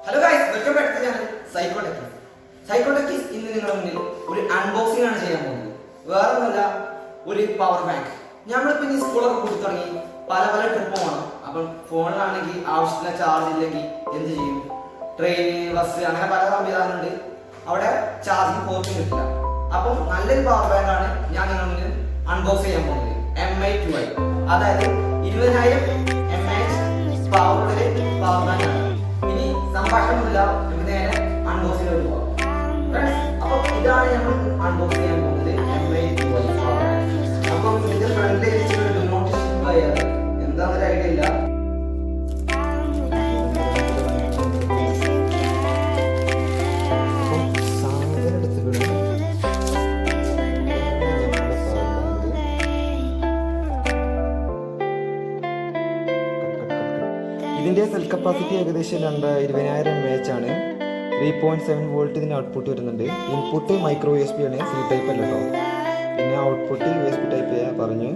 Hello guys, welcome back to channel Psychotechies. ഇന്ന് നിങ്ങളുടെ മുന്നിൽ ഒരു അൺബോക്സിംഗ് ആണ് ചെയ്യാൻ പോകുന്നത്. വേറെ ഒന്നുമല്ല, ഒരു പവർ ബാങ്ക്. നമ്മളിപ്പോൾ ഇനി സ്കൂളൊക്കെ കൂട്ടി തുടങ്ങി പല ട്രിപ്പ് പോകണം. അപ്പം ഫോണിലാണെങ്കിൽ ആവശ്യത്തിലുള്ള ചാർജ് ഇല്ലെങ്കിൽ എന്ത് ചെയ്യും? ട്രെയിന്, ബസ്, അങ്ങനെ പല സംവിധാനമുണ്ട്. അവിടെ ചാർജിങ് പോർട്ട് കിട്ടില്ല. അപ്പം നല്ലൊരു പവർ ബാങ്ക് ആണ് ഞാൻ നിങ്ങളുടെ മുന്നിൽ അൺബോക്സ് ചെയ്യാൻ പോകുന്നത്. MI2i, അതായത് 20,000 mAh പവറുള്ള പവർ ബാങ്ക് ആണ്. ഇനി സംഭാഷണമില്ല, നമുക്ക് നേരെ അൺബോക്സിലോട്ട് പോകാം. അപ്പം ഇതാണ് നമ്മൾ അൺബോക്സ് ചെയ്യാൻ പോകുന്നത്, MI2i പവർ ബാങ്ക്. അപ്പം ഇതിന്റെ ഫ്രണ്ട് എന്താണെന്നൊരു ഐഡിയ ഇല്ല. ഇതിൻ്റെ സെൽ കപ്പാസിറ്റി ഏകദേശം 20,000 mAh ആണ്. 3.7 വോൾട്ട് ഇതിന് ഔട്ട്പുട്ട് വരുന്നുണ്ട്. ഇൻപുട്ട് മൈക്രോ USB ആണ്, സി ടൈപ്പ് അല്ല കേട്ടോ. പിന്നെ ഔട്ട്പുട്ട് USB ടൈപ്പ് പറഞ്ഞു.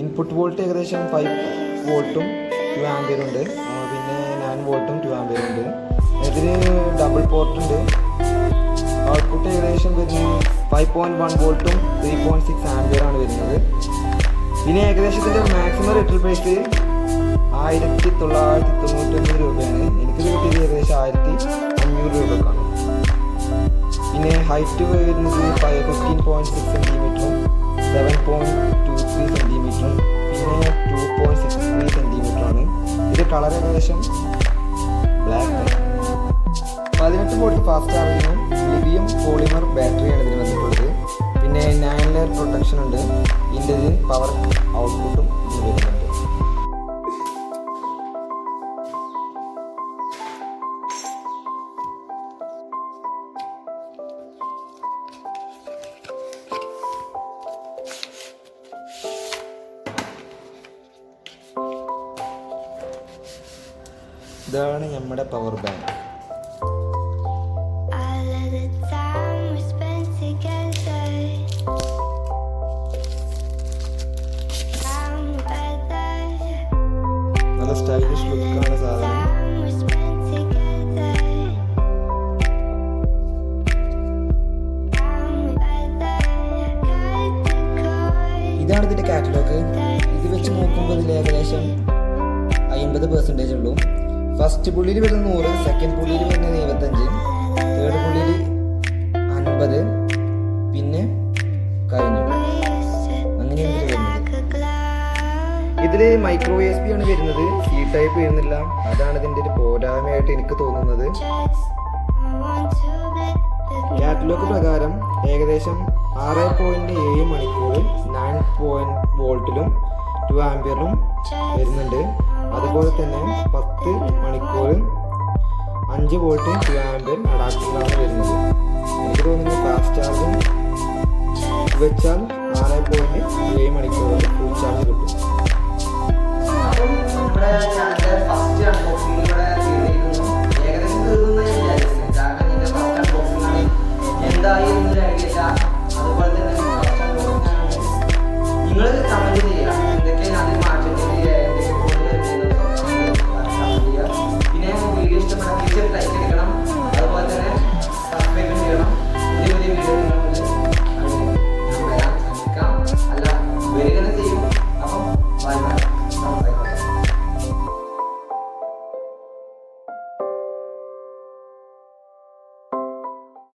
ഇൻപുട്ട് വോൾട്ട് ഏകദേശം 5 വോൾട്ടും 2 ആംപിയർ ഉണ്ട്. പിന്നെ 9 വോൾട്ടും 2 ആംപിയർ ഉണ്ട്. ഇതിന് ഡബിൾ പോർട്ട് ഉണ്ട്. ഔട്ട്പുട്ട് ഏകദേശം വരുന്നത് 5.1 വോൾട്ടും 3.6 ആംപിയർ ആണ് വരുന്നത്. പിന്നെ ഏകദേശം ഇതിൻ്റെ മാക്സിമം റീറ്റെയിൽ പ്രൈസ് 1999 രൂപയാണ്. എനിക്കിത് കിട്ടിയത് ഏകദേശം 1500 രൂപക്കാണ്. പിന്നെ ഹൈറ്റ് വരുന്നത് 15.6 സെൻറ്റിമീറ്ററും 7.23 സെൻറ്റിമീറ്ററും പിന്നെ 2.63 സെൻറ്റിമീറ്ററാണ്. ഇത് കളർ ഏകദേശം ബ്ലാക്ക് ആണ്. 18 വോൾട്ട് ഫാസ്റ്റ് ചാർജിങ്ങും ലിഥിയം പോളിമർ ബാറ്ററിയാണ് ഇതിന് വന്നിട്ടുള്ളത്. പിന്നെ 9 ലെയർ പ്രൊട്ടക്ഷൻ ഉണ്ട്. ഇതിൻ്റെ പവർ ഔട്ട്പുട്ടും ഇതിന് വരുന്നുണ്ട്. ഇതാണ് നമ്മുടെ പവർ ബാങ്ക്. നല്ല സ്റ്റൈലിഷ് ലുക്കാണ് സാധനം. ഇതാണ് ഇതിന്റെ കാറ്റലോഗ്. ഇത് വെച്ച് നോക്കുമ്പോൾ ഇതിൽ ഏകദേശം 50% ഉള്ളൂ. ഫസ്റ്റ് പുള്ളിയിൽ വരുന്നത് 100, സെക്കൻഡ് പുള്ളിയിൽ വരുന്നത് 75, തേർഡ് പുള്ളിയിൽ 50, പിന്നെ കഴിഞ്ഞു. അങ്ങനെയാണ് ഇതിൽ വരുന്നത്. ഇതിൽ മൈക്രോ USB ആണ് വരുന്നത്, സി ടൈപ്പ് വരുന്നില്ല. അതാണ് ഇതിൻ്റെ ഒരു പോരായ്മയായിട്ട് എനിക്ക് തോന്നുന്നത്. കാറ്റലോഗ് പ്രകാരം ഏകദേശം 6.7 മണിക്കൂർ 9 വോൾട്ടിലും 2 ആംപിയറിലും വരുന്നുണ്ട്. അതുപോലെ തന്നെ 10 മണിക്കൂർ 5 വോൾട്ട് 2 ആംപിയർ അഡാപ്റ്ററിലാണ് വരുന്നത്. എനിക്ക് തോന്നുന്നു ഫാസ്റ്റ് ചാർജും വെച്ചാൽ 6.7 മണിക്കൂർ ഫുൾ